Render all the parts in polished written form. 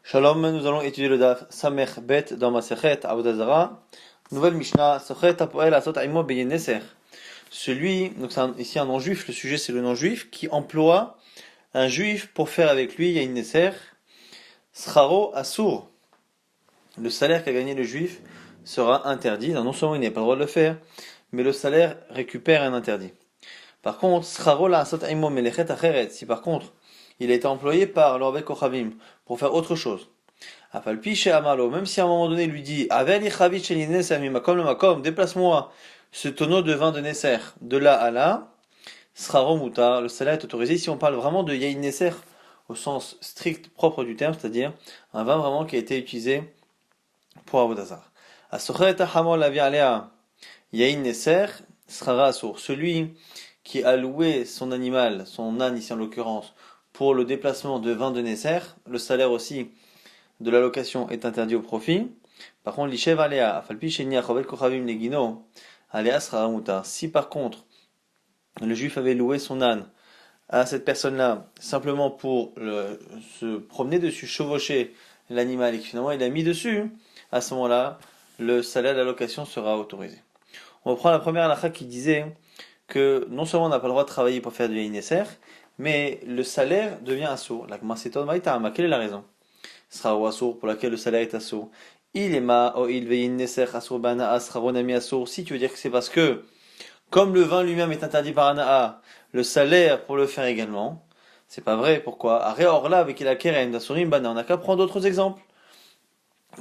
Shalom, nous allons étudier le daf Samech Bet dans Masechet Avodah Zarah. Nouvelle Mishnah, Sochet Apoel Asot Aimo Beyen Neser. Celui, donc c'est ici un non-juif, le sujet c'est le non-juif, qui emploie un juif pour faire avec lui Yain Neser. Scharo Asur. Le salaire qu'a gagné le juif sera interdit. Non seulement il n'a pas le droit de le faire, mais le salaire récupère un interdit. Par contre, Scharo la Asot Aimo Melechet Acheret. Si par contre, il a été employé par l'Orvek Kochavim pour faire autre chose. Même si à un moment donné il lui dit déplace-moi ce tonneau de vin de Nesser de là à là, sera mutar, le salaire est autorisé si on parle vraiment de Yain Nesser au sens strict propre du terme, c'est-à-dire un vin vraiment qui a été utilisé pour Avodazar. Yain Nesser sera assour. Celui qui a loué son animal, son âne ici en l'occurrence, pour le déplacement de vin de Nesser, le salaire aussi de l'allocation est interdit au profit. Par contre, l'ishev alea, afalpi sheni achovet kochavim legino, alea sera mutar. Si par contre, le juif avait loué son âne à cette personne-là, simplement pour se promener dessus, chevaucher l'animal, et que finalement il a mis dessus, à ce moment-là, le salaire de l'allocation sera autorisé. On reprend la première halakha qui disait que non seulement on n'a pas le droit de travailler pour faire du yain neser, mais le salaire devient assour. La gmaseton maïtama, quelle est la raison? Sera au assour pour laquelle le salaire est assour. Il est ma o il veille neser assour bana asra ronami assour. Si tu veux dire que c'est parce que, comme le vin lui-même est interdit par Anaa, le salaire pour le faire également, c'est pas vrai. Pourquoi? Aré orla avec la kerem d'assurim bana. On n'a qu'à prendre d'autres exemples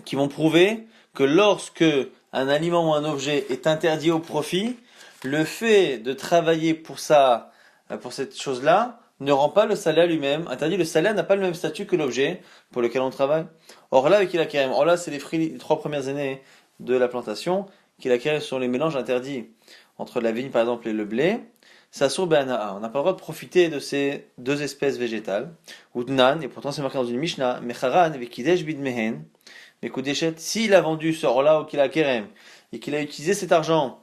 qui vont prouver que lorsque un aliment ou un objet est interdit au profit, le fait de travailler pour ça, pour cette chose-là, ne rend pas le salaire lui-même interdit. Le salaire n'a pas le même statut que l'objet pour lequel on travaille. Or là, avec la kerem, or là, c'est les fruits les 3 premières années de la plantation, qui la kerem sont les mélanges interdits entre la vigne par exemple et le blé. Ça sur Be'ana'a. On n'a pas le droit de profiter de ces deux espèces végétales. Udnan, et pourtant c'est marqué dans une Mishnah, Mecharan, Vekidesh bidmehen, Mekudeshet, s'il a vendu ce or-là au Kila Kerem, et qu'il a utilisé cet argent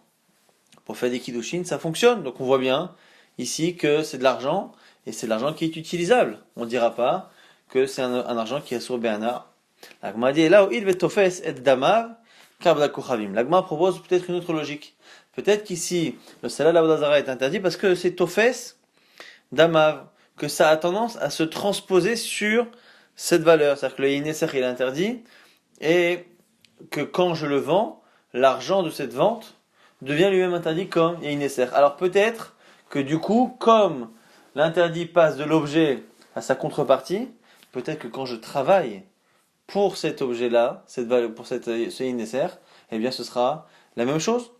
pour faire des Kiddushin, ça fonctionne. Donc on voit bien ici que c'est de l'argent, et c'est de l'argent qui est utilisable. On ne dira pas que c'est un argent qui est sur Be'ana'a. L'Agma dit, là où il vetofes et damav, kabla kuchavim. L'Agma propose peut-être une autre logique. Peut-être qu'ici, le salat d'Avodazara est interdit parce que c'est tofes d'amav, que ça a tendance à se transposer sur cette valeur. C'est-à-dire que le yineser il est interdit, et que quand je le vends, l'argent de cette vente devient lui-même interdit comme yineser. Alors peut-être que du coup, comme l'interdit passe de l'objet à sa contrepartie, peut-être que quand je travaille pour cet objet-là, pour ce yineser, eh bien ce sera la même chose.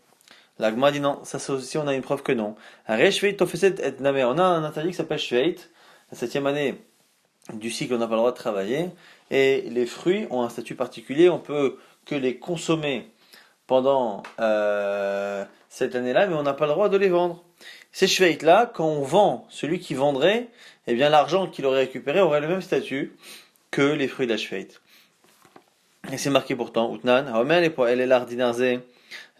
L'Agma dit non, ça aussi on a une preuve que non. On a un interdit qui s'appelle Shveit, la 7e année du cycle on n'a pas le droit de travailler, et les fruits ont un statut particulier, on peut que les consommer pendant cette année-là, mais on n'a pas le droit de les vendre. Ces Shveit là, quand on vend celui qui vendrait, eh bien l'argent qu'il aurait récupéré aurait le même statut que les fruits de la Shveit. Et c'est marqué pourtant, Utnan, elle est l'ardinarze.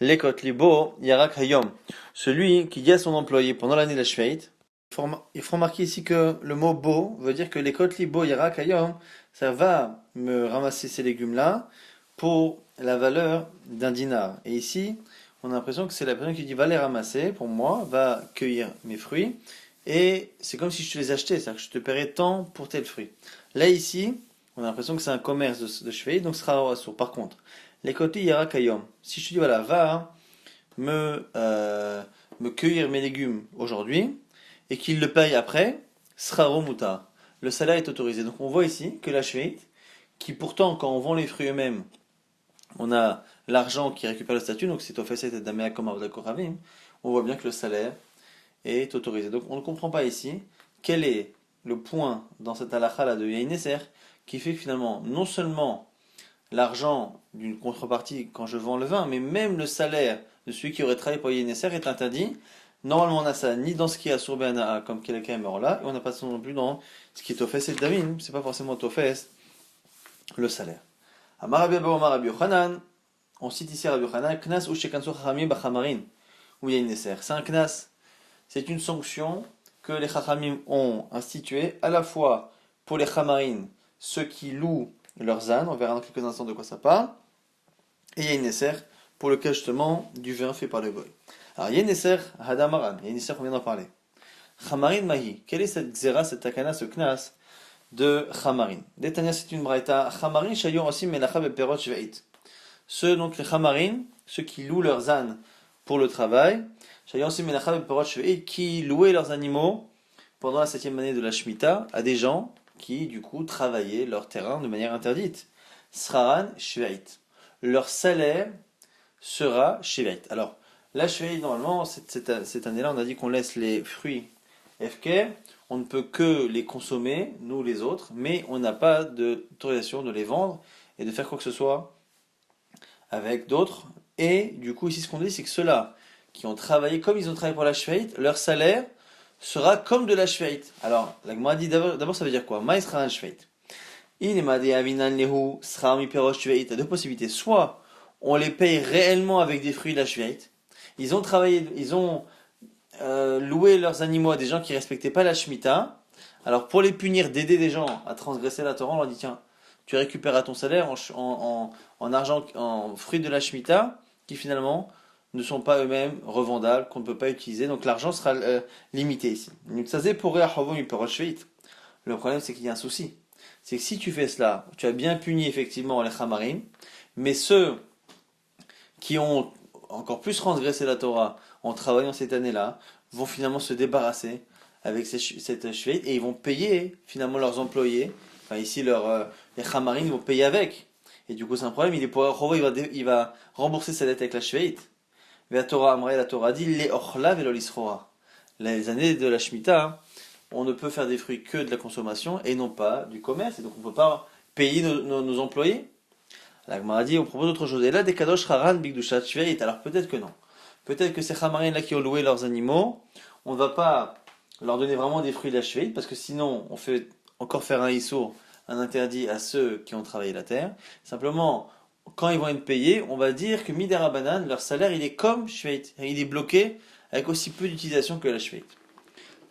Lekot libo yarak hayom. Celui qui dit à son employé pendant l'année de la Shveit, il faut remarquer ici que le mot bo veut dire que lekot libo yarak hayom, ça va me ramasser ces légumes-là pour la valeur d'un dinar. Et ici, on a l'impression que c'est la personne qui dit va les ramasser pour moi, va cueillir mes fruits, et c'est comme si je te les achetais, c'est-à-dire que je te paierais tant pour tel fruit. Là ici, on a l'impression que c'est un commerce de Shveit, donc ce sera assour. Par contre, les côtés yarakayom. Si je te dis voilà, va me cueillir mes légumes aujourd'hui et qu'il le paye après, sera remuta. Le salaire est autorisé. Donc on voit ici que la Shveit, qui pourtant quand on vend les fruits eux-mêmes, on a l'argent qui récupère le statut, donc c'est officiel d'amea comme avdakoravim, on voit bien que le salaire est autorisé. Donc on ne comprend pas ici quel est le point dans cette halakha là de Yain qui fait que finalement non seulement l'argent d'une contrepartie quand je vends le vin, mais même le salaire de celui qui aurait travaillé pour Yeneser est interdit. Normalement, on a ça ni dans ce qui est à Be'ana'a comme Kelekaim là, et on n'a pas ça non plus dans ce qui est Tofes et Damin, c'est pas forcément Tofes, le salaire. Amar Rabbi Abba Omar Rabbi Yochanan, on cite ici Rabbi Yochanan, Knas ou Shekansu Chachamim Bachamarin, ou Yeneser. C'est un Knas, c'est une sanction que les Chachamim ont instituée à la fois pour les Chamarin, ceux qui louent leurs ânes, on verra dans quelques instants de quoi ça parle. Et il y a une Nesser pour le cas justement du vin fait par le goy. Alors il y a une Nesser Hadamaran, il y a une Nesser qu'on vient d'en parler. Chamarin Mahi, quelle est cette Xera, cette takana, ce knas de Chamarin? Détania, c'est une braïta. Chamarin shayon aussi melacha beperot shveit. Ceux, donc les Chamarin, ceux qui louent leurs ânes pour le travail, shayon aussi melacha beperot shveit, qui louaient leurs animaux pendant la 7e année de la Shemitah à des gens qui, du coup, travaillaient leur terrain de manière interdite. Sraran shveit. Leur salaire sera shveit. Alors, la shveit, normalement, cette année-là, on a dit qu'on laisse les fruits FK, on ne peut que les consommer, nous les autres, mais on n'a pas d'autorisation de les vendre et de faire quoi que ce soit avec d'autres. Et du coup, ici, ce qu'on dit, c'est que ceux-là qui ont travaillé comme ils ont travaillé pour la shveit, leur salaire sera comme de la shveit. Alors, la Gemara dit d'abord, ça veut dire quoi? Ma sera un shveit. Il m'a dit avinan lehu sera mi perosh shveit. Il y a deux possibilités. Soit on les paye réellement avec des fruits de la shveit. Ils ont travaillé, ils ont loué leurs animaux à des gens qui respectaient pas la Shemitah. Alors pour les punir, d'aider des gens à transgresser la Torah, on leur dit tiens, tu récupéreras ton salaire en argent, en fruits de la Shemitah, qui finalement ne sont pas eux-mêmes revendables, qu'on ne peut pas utiliser. Donc l'argent sera limité ici. Le problème c'est qu'il y a un souci. C'est que si tu fais cela, tu as bien puni effectivement les Chamarim, mais ceux qui ont encore plus transgressé la Torah en travaillant cette année-là, vont finalement se débarrasser avec cette shveit et ils vont payer finalement leurs employés, enfin ici les Chamarim, ils vont payer avec. Et du coup c'est un problème, il va rembourser sa dette avec la shveit. La Torah dit les ochla velo lisroa. Les années de la Shemitah, on ne peut faire des fruits que de la consommation et non pas du commerce, et donc on ne peut pas payer nos employés. La Gemara dit, on propose autre chose. Et là, des kadosh haran bigdushat shveit. Alors peut-être que non. Peut-être que ces chamarim là qui ont loué leurs animaux, on ne va pas leur donner vraiment des fruits de la shveit, parce que sinon, on fait encore faire un issour, un interdit à ceux qui ont travaillé la terre. Simplement, quand ils vont être payés, on va dire que midera banan, leur salaire, il est comme shveit. Il est bloqué avec aussi peu d'utilisation que la shveit.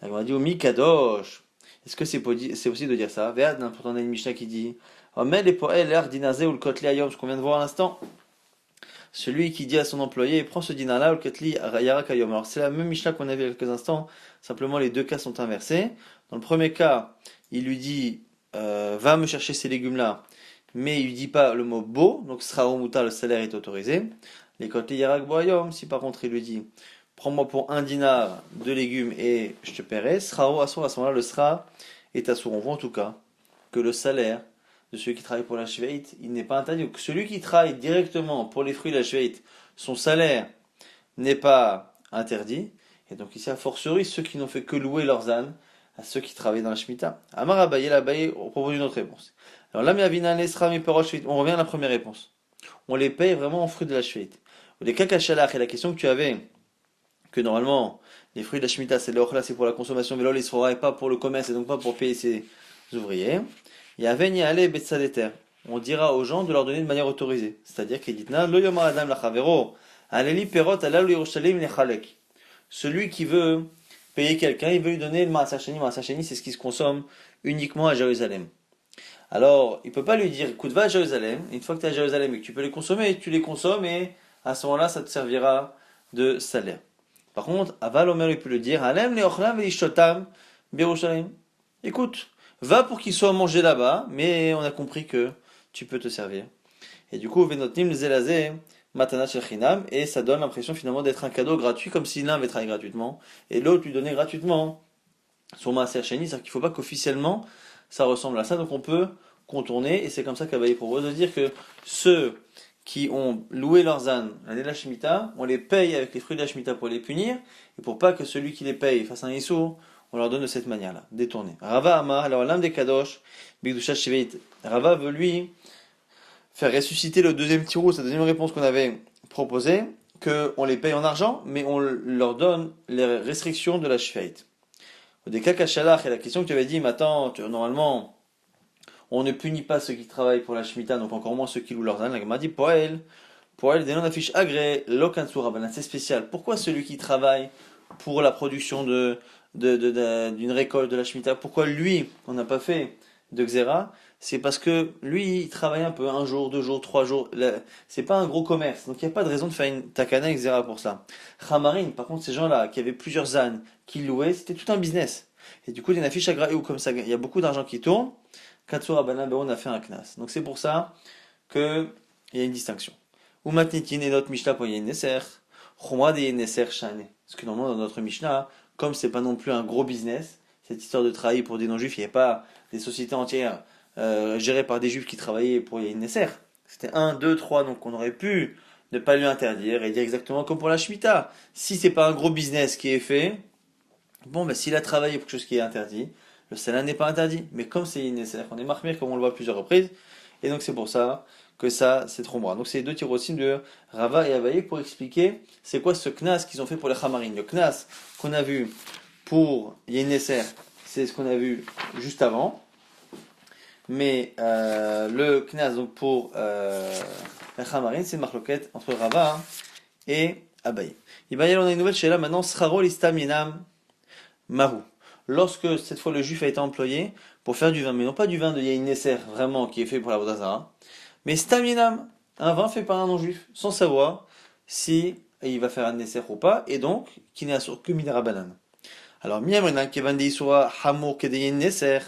La Gemara dit, mi kadosh. Est-ce que c'est possible de dire ça? Vead, pourtant on a une Mishnah qui dit, Omed et poel l'air dinazé ou le kotli ayom, ce qu'on vient de voir à l'instant. Celui qui dit à son employé, prends ce dinar-là, ou le kotli yarak ayom. Alors c'est la même Mishnah qu'on a vu il y a quelques instants, simplement les deux cas sont inversés. Dans le premier cas, il lui dit, va me chercher ces légumes-là, mais il lui dit pas le mot beau, donc sera au muta, le salaire est autorisé. Les kotli yarak boyom, si par contre il lui dit, prends-moi pour 1 dinar de légumes et je te paierai, sera au assour, à ce moment-là, le sera est assour. On voit en tout cas que le salaire de celui qui travaille pour la shveit, il n'est pas interdit. Donc, celui qui travaille directement pour les fruits de la shveit, son salaire n'est pas interdit. Et donc ici, a fortiori, ceux qui n'ont fait que louer leurs ânes à ceux qui travaillent dans la Shemitah. Amar Abaye, l'Abaye, on propose une autre réponse. Alors là, on revient à la première réponse. On les paye vraiment en fruits de la shveit. Les kakachalach, et la question que tu avais, que normalement, les fruits de la Shemitah, c'est l'orla, c'est pour la consommation, mais l'ol, il sera et pas pour le commerce, et donc pas pour payer ses ouvriers. Il y avait ni aller betsadeter. On dira aux gens de leur donner de manière autorisée. C'est-à-dire qu'il dit, lo yoma adam la chavero, aleli perot ala Yerushalayim lechalek. Celui qui veut payer quelqu'un, il veut lui donner le maaser sheni. Maaser sheni, c'est ce qui se consomme uniquement à Jérusalem. Alors, il peut pas lui dire, écoute, va à Jérusalem, une fois que tu es à Jérusalem et que tu peux les consommer, tu les consommes et à ce moment-là, ça te servira de salaire. Par contre, Aval Omer, il peut le dire, Alem leochlam velishotam Yerushalayim. Écoute, va pour qu'ils soient mangés là-bas, mais on a compris que tu peux te servir. Et du coup, Venotnim zelazé matana shel chinam, et ça donne l'impression finalement d'être un cadeau gratuit, comme si l'un avait travaillé gratuitement, et l'autre lui donnait gratuitement son maaser sheni, c'est-à-dire qu'il ne faut pas qu'officiellement ça ressemble à ça, donc on peut contourner, et c'est comme ça qu'Abaye propose de dire que ceux qui ont loué leurs ânes l'année de la Shemitah, on les paye avec les fruits de la Shemitah pour les punir, et pour pas que celui qui les paye fasse un issou, on leur donne de cette manière-là, détourné. Rava Amar, alors l'âme des Kadosh, Bigdusha Shveit, Rava veut lui faire ressusciter le deuxième tirou, sa deuxième réponse qu'on avait proposée, qu'on les paye en argent, mais on leur donne les restrictions de la Shveit. Au des Kakachalach, et la question que tu avais dit, mais attends, normalement, on ne punit pas ceux qui travaillent pour la Shemitah, donc encore moins ceux qui louent leurs ânes. La Gemara dit, pour elle, des noms d'affiches agré, lokansura, c'est spécial. Pourquoi celui qui travaille pour la production d'une récolte de la Shemitah, pourquoi lui, on n'a pas fait de Xéra, c'est parce que lui, il travaille un peu, un jour, 2 jours, 3 jours. C'est pas un gros commerce, donc il n'y a pas de raison de faire une takana avec Xéra pour ça. Chamarin, par contre, ces gens-là qui avaient plusieurs ânes, qui louaient, c'était tout un business. Et du coup, il y a une affiche à ou comme ça, il y a beaucoup d'argent qui tourne. Katsura Banan on a fait un knas. Donc c'est pour ça qu'il y a une distinction. Ou matnitin et notre Mishnah pour Yeneser, Chomad et Yeneser Shane. Parce que normalement, dans notre Mishnah, comme c'est pas non plus un gros business, cette histoire de travailler pour des non-juifs, il n'y avait pas des sociétés entières gérées par des juifs qui travaillaient pour Yeneser. C'était un, deux, trois, donc on aurait pu ne pas lui interdire et dire exactement comme pour la Shemitah. Si c'est pas un gros business qui est fait, bon, ben s'il a travaillé pour quelque chose qui est interdit, le salat n'est pas interdit. Mais comme c'est nécessaire, on est marmire comme on le voit à plusieurs reprises. Et donc c'est pour ça que ça, c'est trop moi. Donc c'est les deux tirosim de Rava et Abaye pour expliquer c'est quoi ce knas qu'ils ont fait pour les Chamarim. Le knas qu'on a vu pour Yeneser, c'est ce qu'on a vu juste avant. Mais le knas donc pour les Chamarim, c'est une marloquette entre Rava et Abaye. Il va y aller, on a une nouvelle chez là maintenant. Scharo listam yinam Mahu. Lorsque cette fois le juif a été employé pour faire du vin, mais non pas du vin de Yain Nesser, vraiment, qui est fait pour la Vodazara, mais Staminam, un vin fait par un non-juif, sans savoir si il va faire un Nesser ou pas, et donc qui n'est assuré que Minera Banane. Alors, Miamrenan Kevan de Isura Hamour Kede Yain Nesser.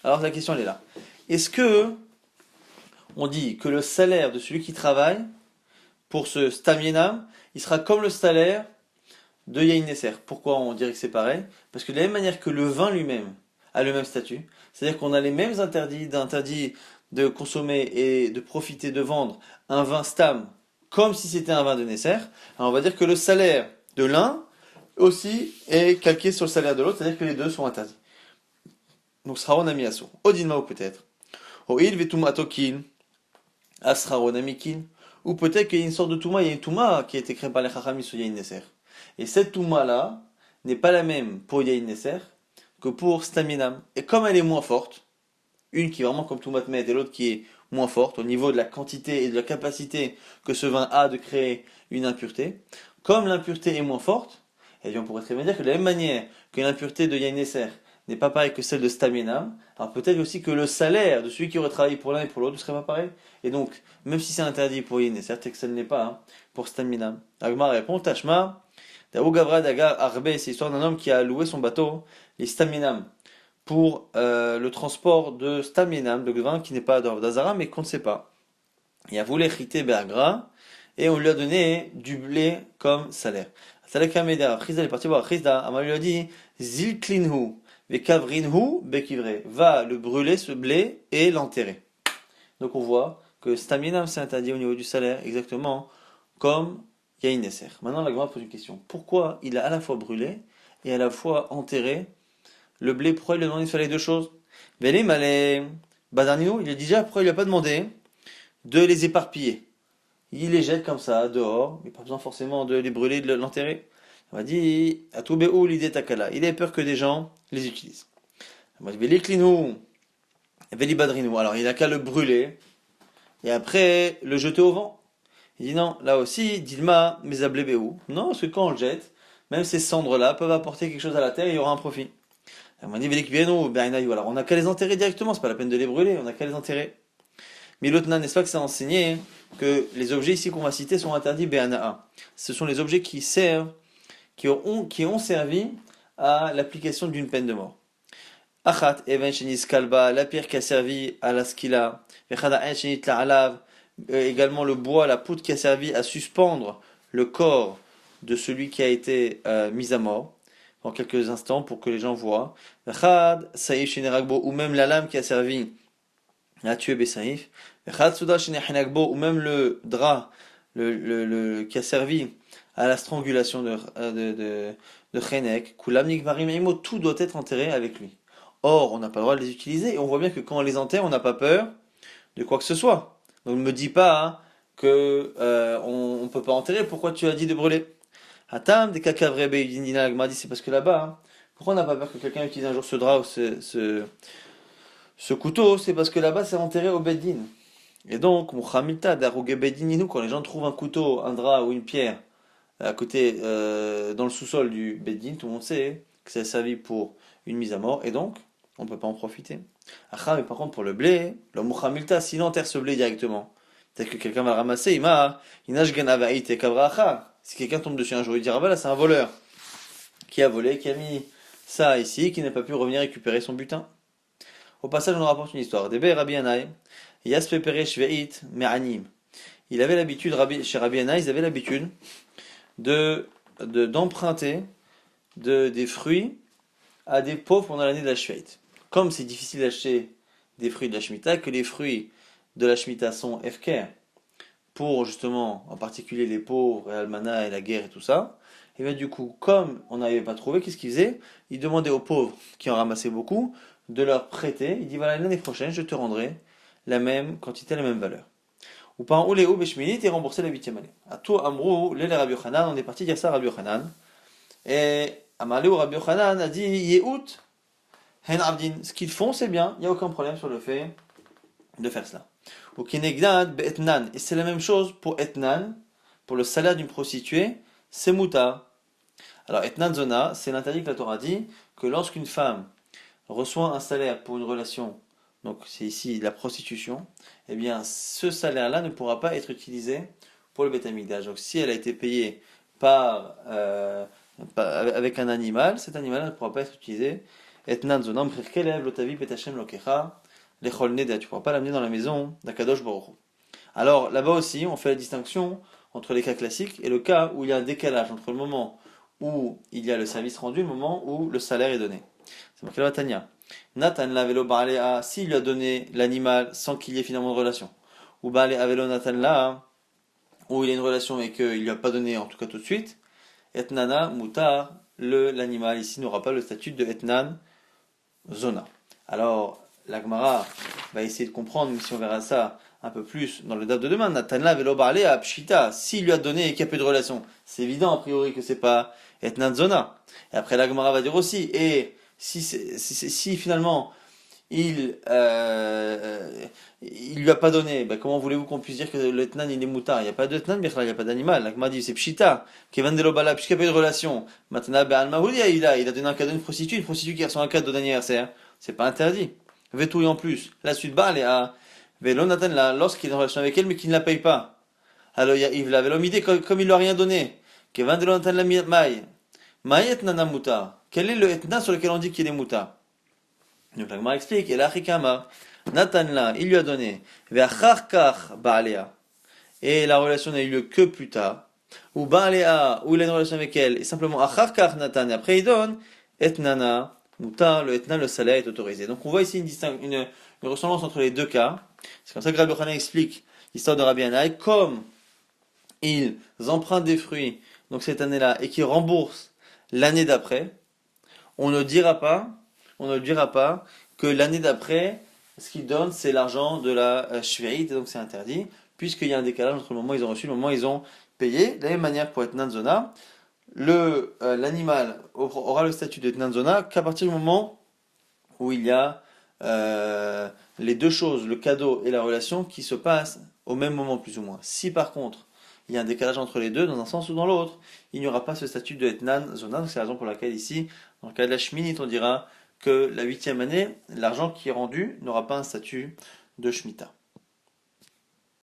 Alors la question elle est là. Est-ce que on dit que le salaire de celui qui travaille pour ce Staminam, il sera comme le salaire de Yain Nesser. Pourquoi on dirait que c'est pareil? Parce que de la même manière que le vin lui-même a le même statut, c'est-à-dire qu'on a les mêmes interdits de consommer et de profiter de vendre un vin stam comme si c'était un vin de Nesser, alors on va dire que le salaire de l'un aussi est calqué sur le salaire de l'autre, c'est-à-dire que les deux sont interdits. Donc sraron amiaso. Odinma ou peut-être. Oil vetum atokin. Asraron amikin. Ou peut-être qu'il y a une sorte de touma, il y a une touma qui a été créée par les Chachamim sur Yain Nesser. Et cette touma-là n'est pas la même pour Yain Nesser que pour Staminam. Et comme elle est moins forte, une qui est vraiment comme Toumat Met et l'autre qui est moins forte au niveau de la quantité et de la capacité que ce vin a de créer une impureté, comme l'impureté est moins forte, et bien on pourrait très bien dire que de la même manière que l'impureté de Yain Nesser n'est pas pareille que celle de Staminam, alors peut-être aussi que le salaire de celui qui aurait travaillé pour l'un et pour l'autre ne serait pas pareil. Et donc, même si c'est interdit pour Yain Nesser, c'est que ça ne l'est pas pour Staminam. Agmar répond, Tashma, Daou Gavra Dagar Arbe, c'est l'histoire d'un homme qui a loué son bateau, les Staminam, pour le transport de Staminam, de vin qui n'est pas d'Azara, mais qu'on ne sait pas. Il a voulu hériter Beagra, et on lui a donné du blé comme salaire. Salekaméda, Chizda est parti voir Chizda, Amal lui a dit, Zilklinhu, Vekavrinhu, Bekivre, va le brûler ce blé et l'enterrer. Donc on voit que Staminam c'est interdit au niveau du salaire, exactement comme Yain Nesser. Maintenant la Gemara pose une question. Pourquoi il a à la fois brûlé et à la fois enterré le blé? Pourquoi il lui a demandé de faire les deux choses? Velim allez Badarnino, il a déjà pourquoi il lui a pas demandé de les éparpiller. Il les jette comme ça dehors, mais pas besoin forcément de les brûler, de l'enterrer. On m'a dit à tout béou l'idée takala. Il a peur que des gens les utilisent. On m'a dit veliklinou, velibadrinou. Alors il a qu'à le brûler et après le jeter au vent. Il dit non, là aussi, Dilma, mesablébéou. Non, parce que quand on le jette, même ces cendres-là peuvent apporter quelque chose à la terre et il y aura un profit. On m'a dit velikvienu, beinaïou. Alors on n'a qu'à les enterrer directement, c'est pas la peine de les brûler, on n'a qu'à les enterrer. Mais l'autre n'est-ce pas que ça a enseigné que les objets ici qu'on va citer sont interdits Béana'a. Ce sont les objets qui servent, qui ont servi à l'application d'une peine de mort. Achat, even shenis kalba, la pierre qui a servi à la skila, vechada en shenit la alav, également le bois, la poudre qui a servi à suspendre le corps de celui qui a été mis à mort, en quelques instants pour que les gens voient. Vechad, saïf sheneragbo, ou même la lame qui a servi à tuer Bessaïf. Ou même le drap qui a servi à la strangulation de Chenek, tout doit être enterré avec lui. Or, on n'a pas le droit de les utiliser, et on voit bien que quand on les enterre, on n'a pas peur de quoi que ce soit. Donc ne me dis pas que on ne peut pas enterrer, pourquoi tu as dit de brûler? Atam, des cacavrebe, m'a dit c'est parce que là-bas, pourquoi on n'a pas peur que quelqu'un utilise un jour ce drap ou ce couteau? C'est parce que là-bas c'est enterré au Beddin. Et donc, Mouhamilta, Darouge Beddin, quand les gens trouvent un couteau, un drap ou une pierre à côté, dans le sous-sol du Beddin, tout le monde sait que ça a servi pour une mise à mort. Et donc, on ne peut pas en profiter. Acha, mais par contre, pour le blé, le mouchamilta, s'il enterre ce blé directement, peut-être que quelqu'un va le ramasser, si quelqu'un tombe dessus un jour, il dira, voilà, c'est un voleur qui a volé, qui a mis ça ici, qui n'a pas pu revenir récupérer son butin. Au passage, on nous rapporte une histoire. Debe Rabbi Anaï, Yaspepere Shveit Me'anim. Il avait l'habitude, chez Rabbi Anaï, ils avaient l'habitude d'emprunter des fruits à des pauvres pendant l'année de la Shveit. Comme c'est difficile d'acheter des fruits de la Shemitah, que les fruits de la Shemitah sont FK, pour justement, en particulier les pauvres, et Almana et la guerre et tout ça, et bien du coup, comme on n'avait pas trouvé, qu'est-ce qu'il faisait? Il demandait aux pauvres, qui en ramassaient beaucoup, de leur prêter. Il dit voilà, l'année prochaine, je te rendrai la même quantité, la même valeur. Ou par ou les ou beshminit et rembourser la 8e année. À tout Amrou, les Rabbi Yochanan, on est parti dire ça à Rabbi Yochanan. Et Amalé ou Rabbi Yochanan a dit Yehout Hen Abdin. Ce qu'ils font, c'est bien, il n'y a aucun problème sur le fait de faire cela. Ou Kinegdad be'etnan. Et c'est la même chose pour etnan, pour le salaire d'une prostituée, c'est muta. Alors etnan zona, c'est l'interdit que la Torah dit que lorsqu'une femme reçoit un salaire pour une relation, donc c'est ici la prostitution, eh bien ce salaire-là ne pourra pas être utilisé pour le Beth Amikdash. Donc si elle a été payée avec un animal, cet animal-là ne pourra pas être utilisé. Etnan zonam kelev lotavi betachem lokecha lechol neder. Tu ne pourras pas l'amener dans la maison d'Akadosh Baruch Hu. Alors là-bas aussi, on fait la distinction entre les cas classiques et le cas où il y a un décalage entre le moment où il y a le service rendu et le moment où le salaire est donné. C'est marqué là Tania. Nathan la velo baalea, s'il lui a donné l'animal sans qu'il y ait finalement de relation. Ou baalea velo Nathan la, où il y a une relation mais qu'il ne lui a pas donné en tout cas tout de suite. Etnana mutar, l'animal ici n'aura pas le statut de etnan zona. Alors la Gemara va essayer de comprendre, même si on verra ça un peu plus dans le date de demain. Nathan la velo baalea pshita, s'il lui a donné et qu'il n'y a pas eu de relation, c'est évident a priori que c'est pas etnan zona. Et après la Gemara va dire aussi et si finalement il lui a pas donné, ben comment voulez-vous qu'on puisse dire que le Etnan il est moutard? Il n'y a pas de Etnan, il n'y a pas d'animal. La Gemara dit c'est Pshita, Kevan Delobala, puisqu'il n'y a pas eu de relation. Maintenant, ben Al-Mahoulia, il a donné un cadeau à une prostituée qui reçoit un cadeau d'anniversaire. C'est pas interdit. Vetouille en plus. La suite bas, et à Velo Nathan là, lorsqu'il est en relation avec elle, mais qu'il ne la paye pas. Alors il la Velomidé, comme il lui a rien donné. Kevan Delo Nathan la Maï. Maï Etnana Moutar. Quel est le Etna sur lequel on dit qu'il est Moutar? Donc la Gemara explique, et la Chikama, Nathan là, il lui a donné, Ve'acharkar Baalea, et la relation n'a eu lieu que plus tard, ou Baalea, où il a une relation avec elle, et simplement Acharkar Nathan, et après il donne, Etnana, Moutar, le Etna, le salaire est autorisé. Donc on voit ici une ressemblance entre les deux cas. C'est comme ça que Rabbi Yochanan explique l'histoire de Rabbi Anaï, comme ils empruntent des fruits, donc cette année-là, et qu'ils remboursent l'année d'après, on ne dira pas que l'année d'après, ce qu'ils donnent, c'est l'argent de la shveit, et donc c'est interdit, puisqu'il y a un décalage entre le moment où ils ont reçu et le moment où ils ont payé. De la même manière, pour être nanzona, l'animal aura le statut de nanzona qu'à partir du moment où il y a les deux choses, le cadeau et la relation, qui se passent au même moment plus ou moins. Si par contre, il y a un décalage entre les deux, dans un sens ou dans l'autre, il n'y aura pas ce statut de etnan zona. C'est la raison pour laquelle ici, dans le cas de la shminit, on dira que la 8e année, l'argent qui est rendu n'aura pas un statut de shmita.